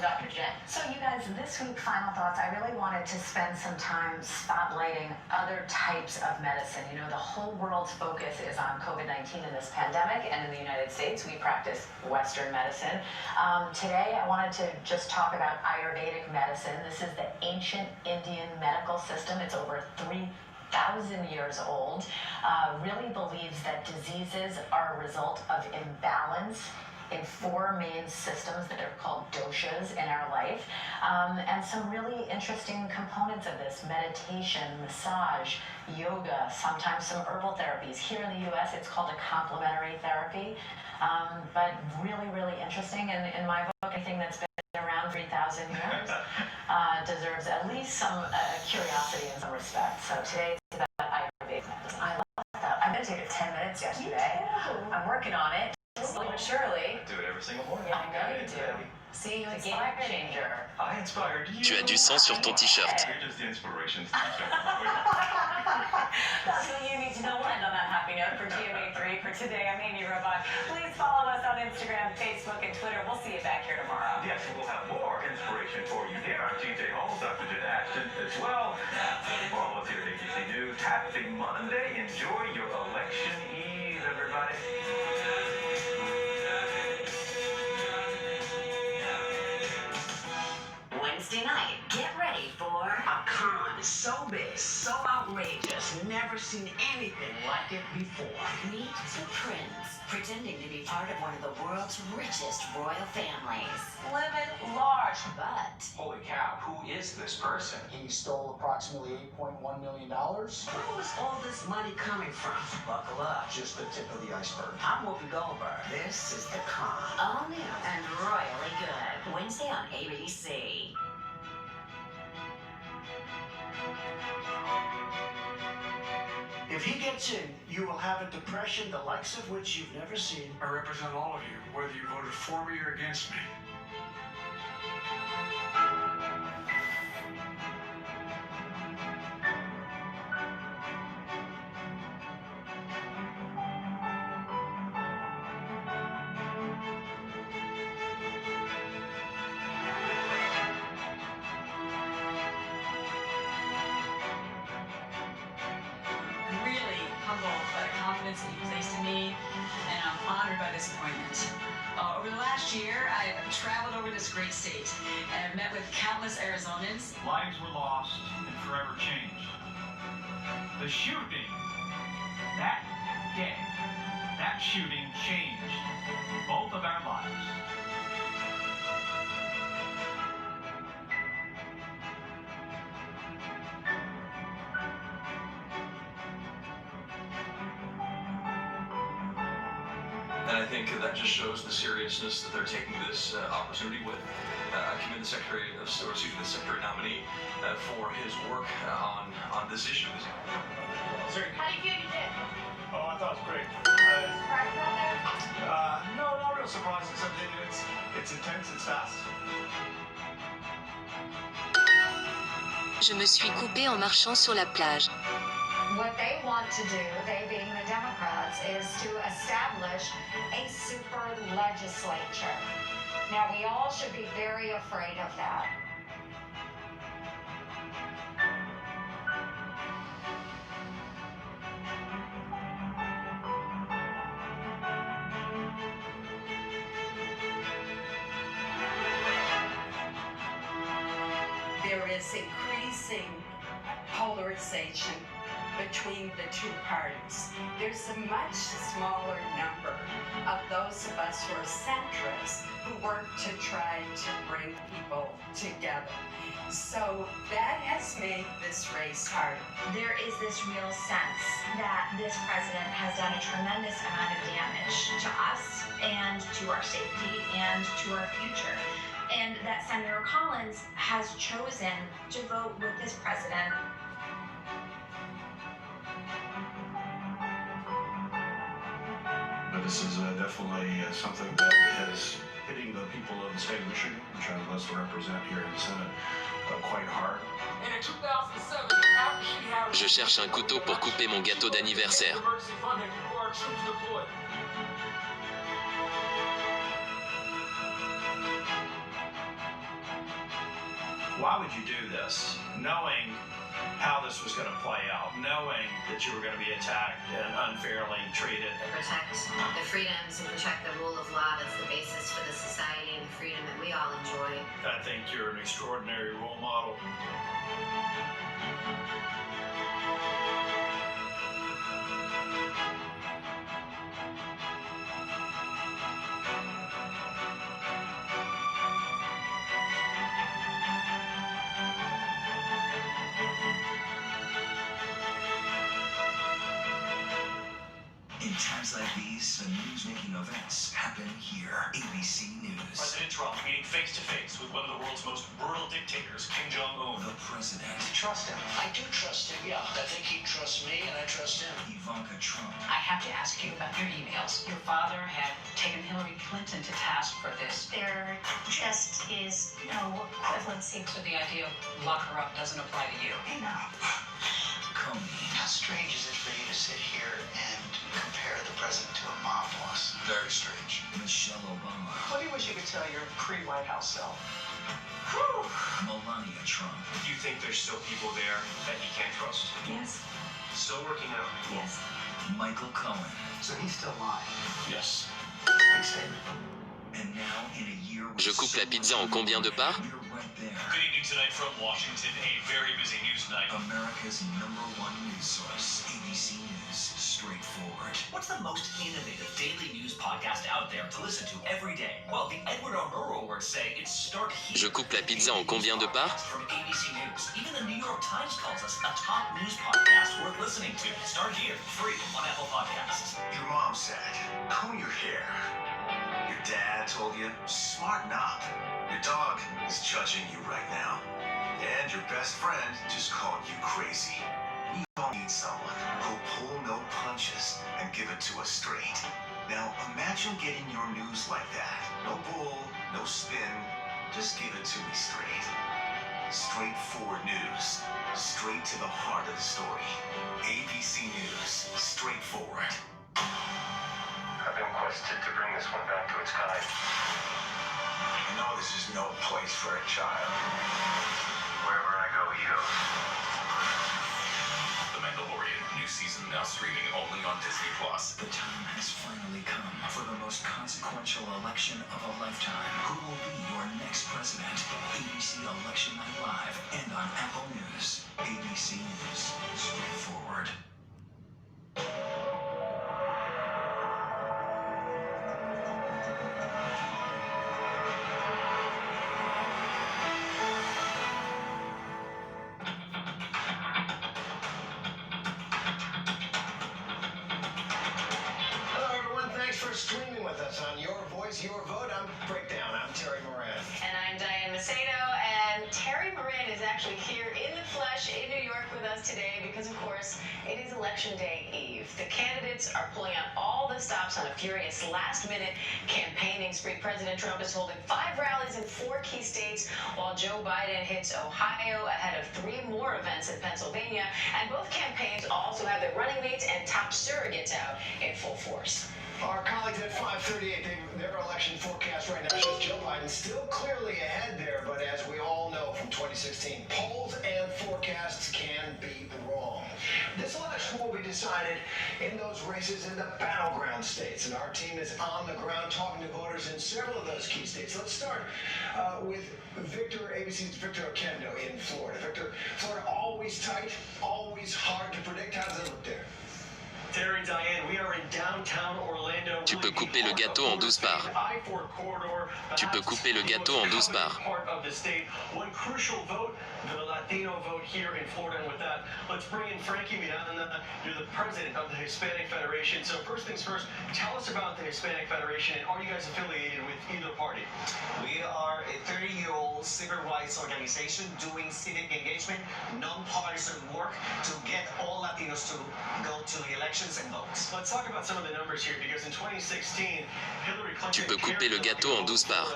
Dr. Jen. So you guys, this week, final thoughts, I really wanted to spend some time spotlighting other types of medicine. You know, the whole world's focus is on COVID-19 and this pandemic, and in the United States, we practice Western medicine. Today, I wanted to just talk about Ayurvedic medicine. This is the ancient Indian medical system. It's over 3,000 years old, really believes that diseases are a result of imbalance in 4 main systems that are called doshas in our life. And some really interesting components of this: meditation, massage, yoga, sometimes some herbal therapies. Here in the US, it's called a complementary therapy. But really, really interesting. And in my book, anything that's been around 3,000 years deserves at least some curiosity in some respects. So today it's about Ayurvedic medicine. I love that. I meditated 10 minutes yesterday. I'm working on it. Slowly but surely. Do it every single morning. I know you do. See, you inspired me. Changer. I inspired you. Tu as du sang sur ton t-shirt. You're just the inspiration. That's what you need to know. We'll end on that happy note for GMA3. For today, I'm Amy Robach. Please follow us on Instagram, Facebook, and Twitter. We'll see you back here tomorrow. Yes, we'll have more inspiration for you here on TJ Holmes, Dr. Jen Ashton as well. For all of us here at ABC News, happy Monday. Enjoy your election eve, everybody. Wednesday night, get ready for a con so big, so outrageous, never seen anything like it before. Meet the prince, pretending to be part of one of the world's richest royal families. Living large. But Holy cow, who is this person? He stole approximately $8.1 million. where was all this money coming from? Buckle up. Just the tip of the iceberg. I'm Whoopi Goldberg. This is The Con. All new and royally good. Wednesday on ABC. If he gets in, you will have a depression the likes of which you've never seen. I represent all of you, whether you voted for me or against me. Really humbled by the confidence that you placed in me, and I'm honored by this appointment. Over the last year, I've traveled over this great state, and I've met with countless Arizonans. Lives were lost and forever changed. The shooting, that day, that shooting changed both of our lives. And I think that just shows the seriousness that they're taking this opportunity with. I commend the Secretary of State, the Secretary nominee, for his work on this issue. How do you feel you did? Oh, I thought it was great. Surprised about that? No, not real surprising. Something it's intense, it's fast. Je me suis coupée en marchant sur la plage. What they want to do, they being the Democrats, is to establish a super legislature. Now, we all should be very afraid of that. There is increasing polarization between the two parties. There's a much smaller number of those of us who are centrists who work to try to bring people together. So that has made this race harder. There is this real sense that this president has done a tremendous amount of damage to us and to our safety and to our future. And that Senator Collins has chosen to vote with this president. But this is definitely something that is hitting the people of the state of Michigan, which I'm blessed to represent here in the Senate, quite hard. And in 2007, after she had... Je cherche un couteau pour couper mon gâteau d'anniversaire. Emergency funding for our troops deployed. Why would you do this, knowing how this was going to play out, knowing that you were going to be attacked and unfairly treated? Protect the freedoms and protect the rule of law that's the basis for the society and the freedom that we all enjoy. I think you're an extraordinary role model. In times like these, the news-making events happen here. ABC News. President Trump meeting face-to-face with one of the world's most brutal dictators, Kim Jong-un. The president. Trust him. I do trust him, yeah. I think he trusts me, and I trust him. Ivanka Trump. I have to ask you about your emails. Your father had taken Hillary Clinton to task for this. There just is no equivalency. So the idea of lock her up doesn't apply to you. I know. Comey. How strange is it for you to sit here and compare the president to a mob boss? Very strange. Michelle Obama. What do you wish you could tell your pre-White House self? Melania Trump. Do you think there's still people there that he can't trust? Yes. Still working out. Yes. Michael Cohen. So he's still lying. Yes. Big statement. And now, in a year with Je coupe la pizza en combien de parts? We're right there. Good evening tonight from Washington. A very busy news night. America's #1 news source, ABC News, straightforward. What's the most innovative daily news podcast out there to listen to every day? Well, the Edward R. Murrow Awards say it's Start Here. Je coupe la pizza en combien de parts? From ABC News. Even the New York Times calls us a top news podcast worth listening to. Start Here, free on Apple Podcasts. Your mom said, comb your hair. Your dad told you, smarten up. Your dog is judging you right now. And your best friend just called you crazy. We all need someone who'll pull no punches and give it to us straight. Now imagine getting your news like that. No bull, no spin, just give it to me straight. Straightforward news, straight to the heart of the story. ABC News, straightforward. I've been requested to bring this one back to its kind. You know this is no place for a child. Wherever I go, he goes. The Mandalorian, new season now streaming only on Disney+. The time has finally come for the most consequential election of a lifetime. Who will be your next president? ABC Election Night Live and on Apple News. ABC News, straightforward. For streaming with us on Your Voice, Your Vote. I'm Breakdown. I'm Terry Moran. And I'm Diane Macedo, and Terry Moran is actually here in the flesh in New York with us today because, of course, it is Election Day Eve. The candidates are pulling out all the stops on a furious last-minute campaigning spree. President Trump is holding 5 rallies in 4 key states, while Joe Biden hits Ohio ahead of 3 more events in Pennsylvania. And both campaigns also have their running mates and top surrogates out in full force. Our colleagues at 538, their election forecast right now shows Joe Biden still clearly ahead there, but as we all know from 2016, polls and forecasts can be wrong. This election will be decided in those races in the battleground states, and our team is on the ground talking to voters in several of those key states. Let's start with ABC's Victor Oquendo in Florida. Victor, Florida always tight, always hard to predict. How does it look there? Terry, Diane, we are in downtown Orlando. Tu peux couper le gâteau en 12 parts. Tu peux couper le gâteau en 12 parts. Part of the state. One crucial vote, the Latino vote here in Florida. And with that, let's bring in Frankie Miranda. You're the president of the Hispanic Federation. So first things first, tell us about the Hispanic Federation, and are you guys affiliated with either party? We are a 30-year-old civil rights organization doing civic engagement, non-partisan work to get all Latinos to go to the election. Let's talk about some of the numbers here, because in 2016, Hillary Clinton Tu peux couper le gâteau en 12 parts.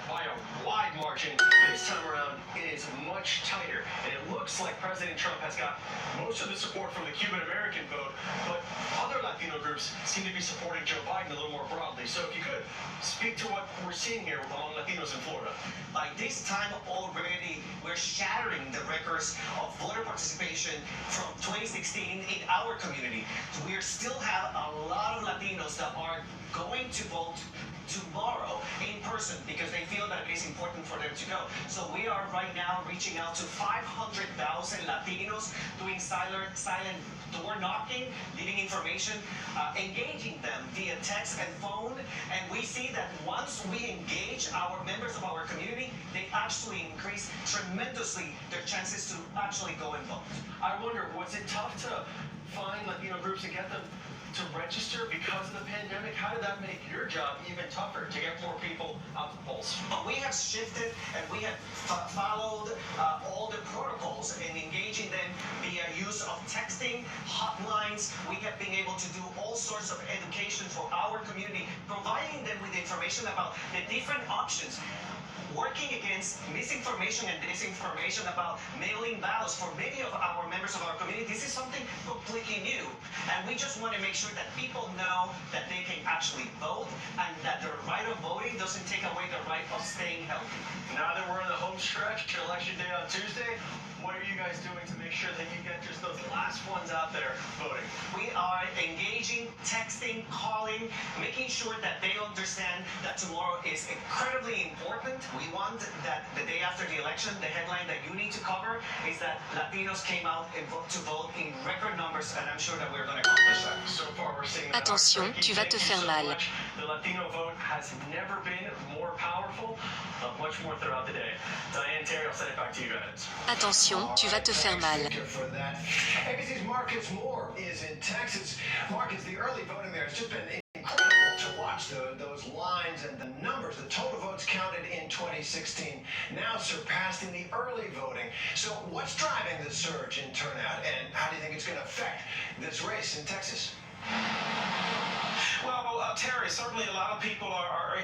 by a wide margin. This time around, it is much tighter, and it looks like President Trump has got most of the support from the Cuban American vote, but other Latino groups seem to be supporting Joe Biden a little more broadly. differently. So if you could speak to what we're seeing here among Latinos in Florida. By this time already, we're shattering the records of voter participation from 2016 in our community. We still have a lot of Latinos that are going to vote tomorrow in person because they feel that it is important for them to go. So we are right now reaching out to 500,000 Latinos, doing silent door knocking, leaving information, engaging them via text and phone. And we see that once we engage our members of our community, they actually increase tremendously their chances to actually go and vote. I wonder, was it tough to find Latino groups and get them to register because of the pandemic? How did that make your job even tougher to get more people out to the polls? We have shifted and we have followed all the protocols and engaging them via use of texting, hotlines. We have been able to do all sorts of education for our community, providing them with information about the different options. Working against misinformation and disinformation about mailing ballots for many of our members of our community. This is something completely new. And we just want to make sure that people know that they can actually vote and that the right of voting doesn't take away the right of staying healthy. Now that we're in the home stretch, election day on Tuesday, what are you guys doing to make sure that you get just those last ones out there voting? We are engaging, texting, calling, making sure that they understand that tomorrow is incredibly important. We want that the day after the election, the headline that you need to cover is that Latinos came out and to vote in record numbers, and I'm sure that we're going to accomplish that. So far, we're seeing that. Attention, tu vas te faire mal. The Latino vote has never been more powerful, but much more throughout the day. Diane, Terry, I'll send it back to you guys. Attention, tu vas te faire mal. For that. ABC's Marcus Moore is in Texas. Marcus, the early voting there has just been incredible to watch those lines and the numbers. The total votes counted in 2016 now surpassed in the early voting. So what's driving the surge in turnout, and how do you think it's going to affect this race in Texas? Well, Terry, certainly a lot of people are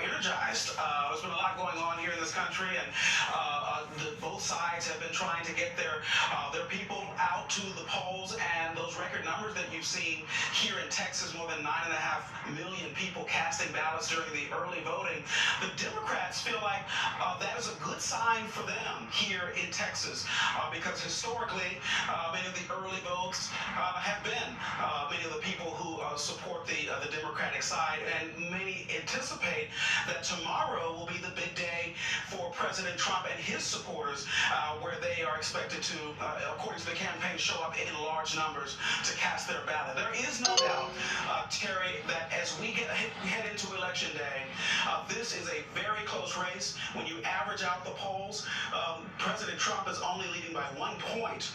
energized. There's been a lot going on here in this country, and both sides have been trying to get their people out to the polls, and those record numbers that you've seen here in Texas, more than 9.5 million people casting ballots during the early voting. The Democrats feel like that is a good sign for them here in Texas, because historically, many of the early votes have been many of the people who support the Democratic side, and many anticipate that tomorrow will be the big day for President Trump and his supporters, where they are expected to, according to the campaign, show up in large numbers to cast their ballot. There is no doubt, Terry, that as we head into Election Day, this is a very close race. When you average out the polls, President Trump is only leading by 1 point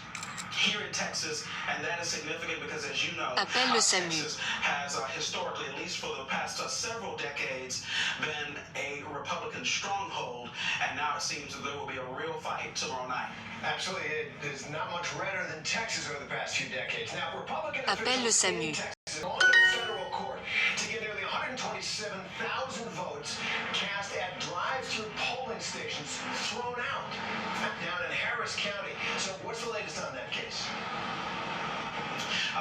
here in Texas, and that is significant because, as you know, Texas has historically, at least for the past several decades, been a Republican stronghold, and now it seems that there will be a real fight tomorrow night. Absolutely. It is not much redder than Texas over the past few decades. Now, Republican Appelle le officials in SAMU. Texas are on to federal court to get nearly 127,000 votes cast at drive-through polling stations thrown out down in Harris County. So what's the latest on that case?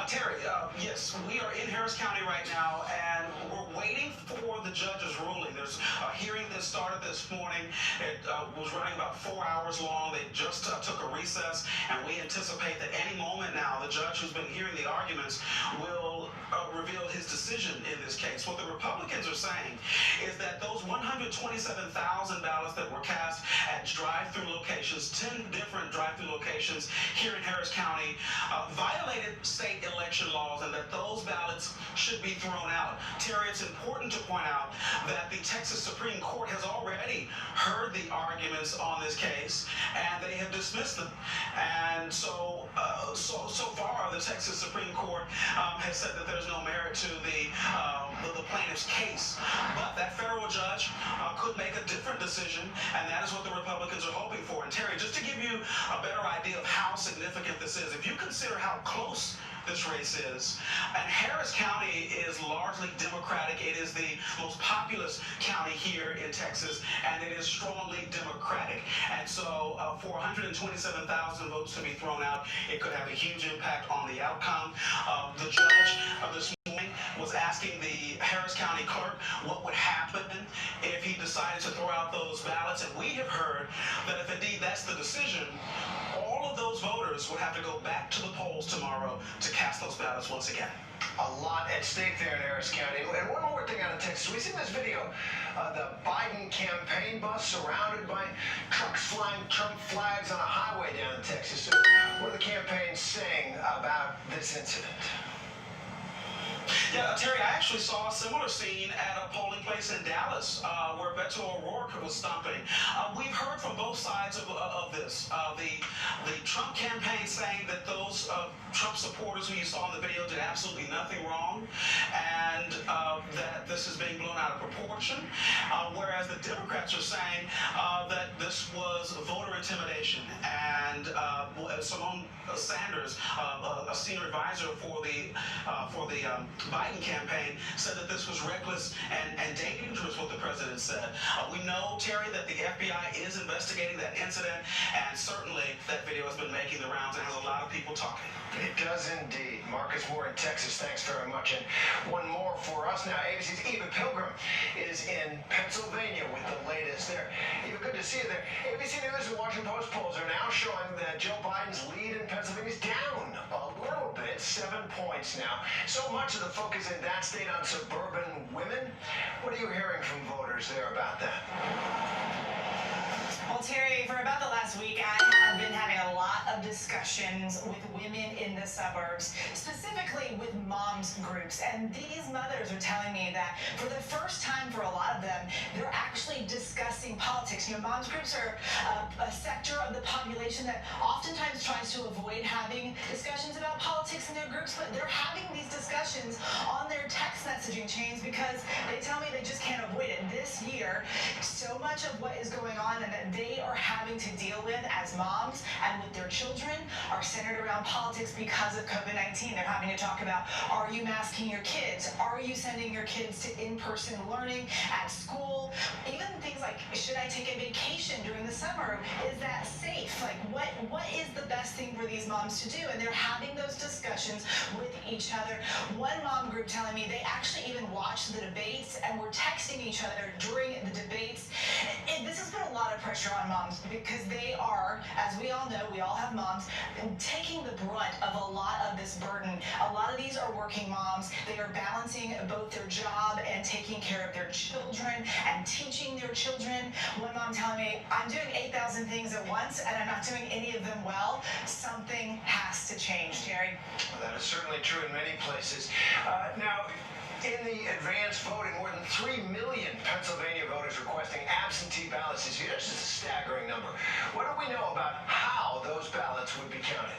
Terry, yes, we are in Harris County right now, and we're waiting for the judge's ruling. There's a hearing that started this morning. It was running about 4 hours long. They just took a recess, and we anticipate that any moment now, the judge who's been hearing the arguments will reveal his decision in this case. What the Republicans are saying is that those 127,000 ballots that were cast at drive-through locations, 10 different drive-through locations here in Harris County, violated state election laws, and that those ballots should be thrown out. Terry, it's important to point out that the Texas Supreme Court has already heard the arguments on this case, and they have dismissed them. And so far, the Texas Supreme Court has said that there's no merit to the plaintiff's case. But that federal judge could make a different decision, and that is what the Republicans are hoping for. And Terry, just to give you a better idea of how significant this is, if you consider how close this race is, and Harris County is largely Democratic. It is the most populous county here in Texas, and it is strongly Democratic. And so for 127,000 votes to be thrown out, it could have a huge impact on the outcome. The judge this morning was asking the Harris County clerk what would happen if he decided to throw out those ballots. And we have heard that if indeed that's the decision, all of those voters would have to go back to the polls tomorrow to cast those ballots once again. A lot at stake there in Harris County. And one more thing out of Texas. We seen this video, the Biden campaign bus surrounded by trucks flying Trump flags on a highway down in Texas. So what are the campaigns saying about this incident? Yeah, Terry, I actually saw a similar scene at a polling place in Dallas where Beto O'Rourke was stomping. We've heard from both sides of this. The Trump campaign saying that those Trump supporters who you saw in the video did absolutely nothing wrong, and that this is being blown out of proportion, whereas the Democrats are saying that this was voter intimidation. And Simone Sanders, a senior advisor for the Biden campaign, said that this was reckless and dangerous, what the president said. We know, Terry, that the FBI is investigating that incident, and certainly that video has been making the rounds and has a lot of people talking. It does indeed. Marcus Moore in Texas, thanks very much. And one more for us now. ABC's Eva Pilgrim is in Pennsylvania with the latest there. Eva, good to see you there. ABC News and Washington Post polls are now showing that Joe Biden's lead in Pennsylvania is down a little bit, 7 points now. So much of the focus in that state on suburban women. What are you hearing from voters there about that? Well, Terry, for about the last week, I have been having a lot of discussions with women in the suburbs, specifically with moms groups. And these mothers are telling me that for the first time for a lot of them, they're actually discussing politics. You know, moms groups are a sector of the population that oftentimes tries to avoid having discussions about politics in their groups, but they're having these discussions on their text messaging chains because they tell me they just can't avoid it. This year, so much of what is going on and that they are having to deal with as moms and with their children are centered around politics because of COVID-19. They're having to talk about, are you masking your kids? Are you sending your kids to in-person learning at school? Even things like, should I take a vacation during the summer? Is that safe? Like, what is the best thing for these moms to do? And they're having those discussions with each other. One mom group telling me they actually even watched the debates and were texting each other during the debates. And this has put a lot of pressure on moms because they are, as we all know, we all have moms, taking the brunt of a lot of this burden. A lot of these are working moms. They are balancing both their job and taking care of their children and teaching their children. One mom telling me, I'm doing 8,000 things at once and I'm not doing any of them well. Something has to change, Terry. Well, that is certainly true in many places. Now, in the advanced voting, more than 3 million Pennsylvania voters requesting absentee ballots this year. This is a staggering number. What do we know about how those ballots would be counted?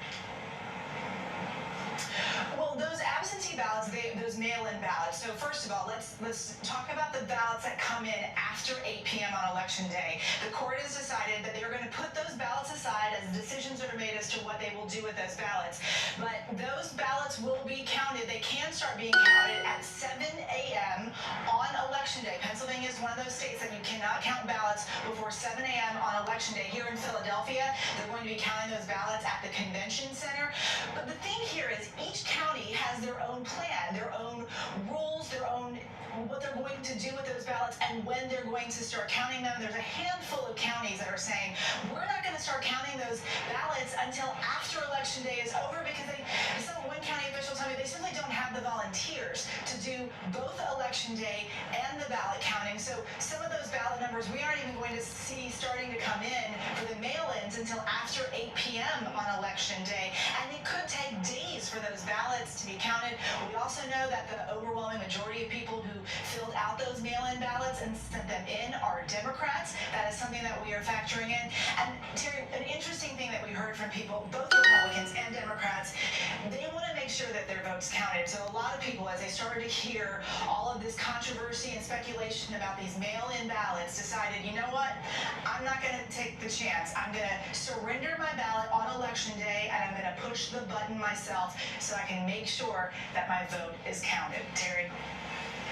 Well, those absentee ballots, those mail-in ballots. So first of all, let's talk about the ballots that come in after 8 p.m. on Election Day. The court has decided that they're going to put those ballots aside as decisions are made as to what they will do with those ballots. But those ballots will be counted. They can start being counted at 7 a.m. on Election Day. Pennsylvania is one of those states that you cannot count ballots before 7 a.m. on Election Day. Here in Philadelphia, they're going to be counting those ballots at the convention center. But the thing here is each county has their own plan, their own rules, their own what they're going to do with those ballots and when they're going to start counting them. There's a handful of counties that are saying, we're not going to start counting those ballots until after Election Day is over because one county official told me they simply don't have the volunteers to do both Election Day and the ballot counting. So some of those ballot numbers we aren't even going to see starting to come in for the mail-ins until after 8 p.m. on Election Day. And it could take days for those ballots to be counted. We also know that the overwhelming majority of people who filled out those mail-in ballots and sent them in are Democrats. That is something that we are factoring in. And Terry, an interesting thing that we heard from people, both Republicans and Democrats, they want to make sure that their votes counted. So a lot of people, as they started to hear all of this controversy and speculation about these mail-in ballots, decided, you know what, I'm not going to take the chance. I'm going to surrender my ballot on Election Day and I'm going to push the button myself so I can make sure that my vote is counted. Terry?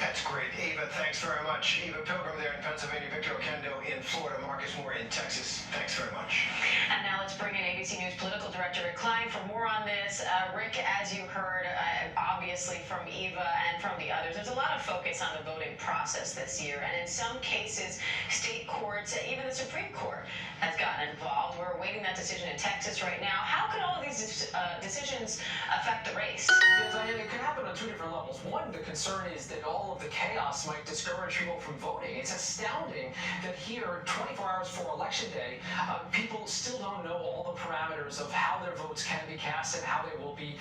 That's great. Eva, thanks very much. Eva Pilgrim there in Pennsylvania, Victor Oquendo in Florida, Marcus Moore in Texas. Thanks very much. And now let's bring in ABC News political director Rick Klein for more on this. Rick, as you heard, obviously from Eva and from the others, there's a lot of focus on the voting process this year. And in some cases, state courts, even the Supreme Court, has gotten involved. We're awaiting that decision in Texas right now. How could all of these decisions affect the race? Yeah, Diane, it could happen on two different levels. One, the concern is that all of the chaos might discourage people from voting. It's astounding that here, 24 hours before Election Day, people still don't know all the parameters of how their votes can be cast and how they will be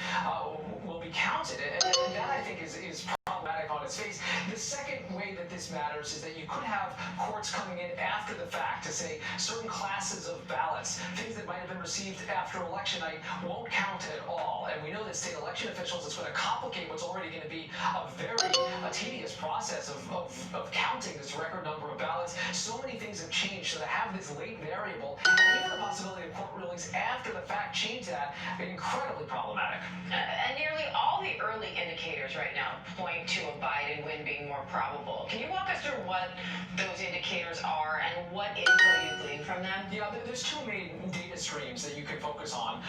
counted. And that, I think, is problematic on its face. The second way that this matters is that you could have courts coming in after the fact to say certain classes of ballots, things that might have been received after election night, won't count at all. And we know that state election officials, it's going to complicate what's already going to be a very tedious process of counting this record number of ballots. So many things have changed, so to have this late variable, and even the possibility of court rulings after the fact change that, incredibly problematic. And nearly all the early indicators right now point to a Biden win being more probable. Can you walk us through what those indicators are and what info you glean from them? Yeah, there's two main data streams that you can focus on.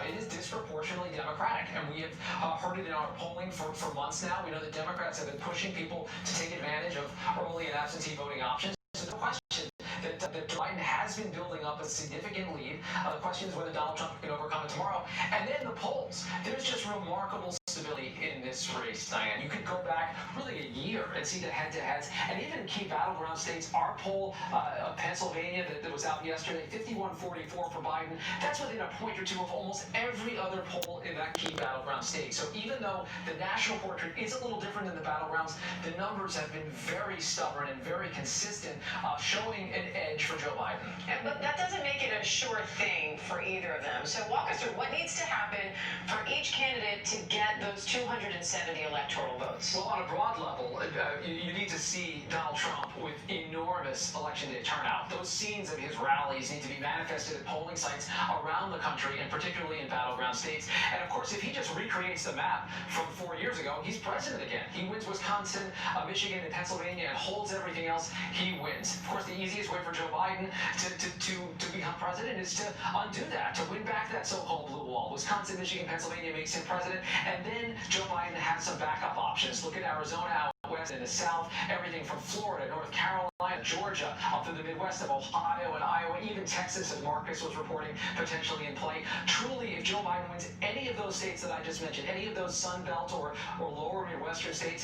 It is disproportionately Democratic, and we have heard it in our polling for months now. We know that Democrats have been pushing people to take advantage of early and absentee voting options. So no question that Biden has been building up a significant lead. The question is whether Donald Trump can overcome it tomorrow. And then the polls. There's just remarkable stability in this race, Diane. You could go back really a year and see the head-to-heads. And even in key battleground states, our poll of Pennsylvania that was out yesterday, 51-44 for Biden, that's within a point or two of almost every other poll in that key battleground state. So even though the national portrait is a little different than the battlegrounds, the numbers have been very stubborn and very consistent, showing an edge for Joe Biden. Yeah, but that doesn't make it a sure thing for either of them. So walk us through what needs to happen for each candidate to get those 270 electoral votes. Well, on a broad level, you need to see Donald Trump with enormous election day turnout. Those scenes of his rallies need to be manifested at polling sites around the country, and particularly in battleground states. And of course, if he just recreates the map from 4 years ago, he's president again. He wins Wisconsin, Michigan, and Pennsylvania, and holds everything else, he wins. Of course, the easiest way for Joe Biden to become president is to undo that, to win back that so-called blue wall. Wisconsin, Michigan, Pennsylvania makes him president, and then Joe Biden has some backup options. Look at Arizona out west and the south, everything from Florida, North Carolina, Georgia, up through the Midwest of Ohio and Iowa, even Texas, as Marcus was reporting, potentially in play. Truly, if Joe Biden wins any of those states that I just mentioned, any of those Sun Belt or lower Midwestern states,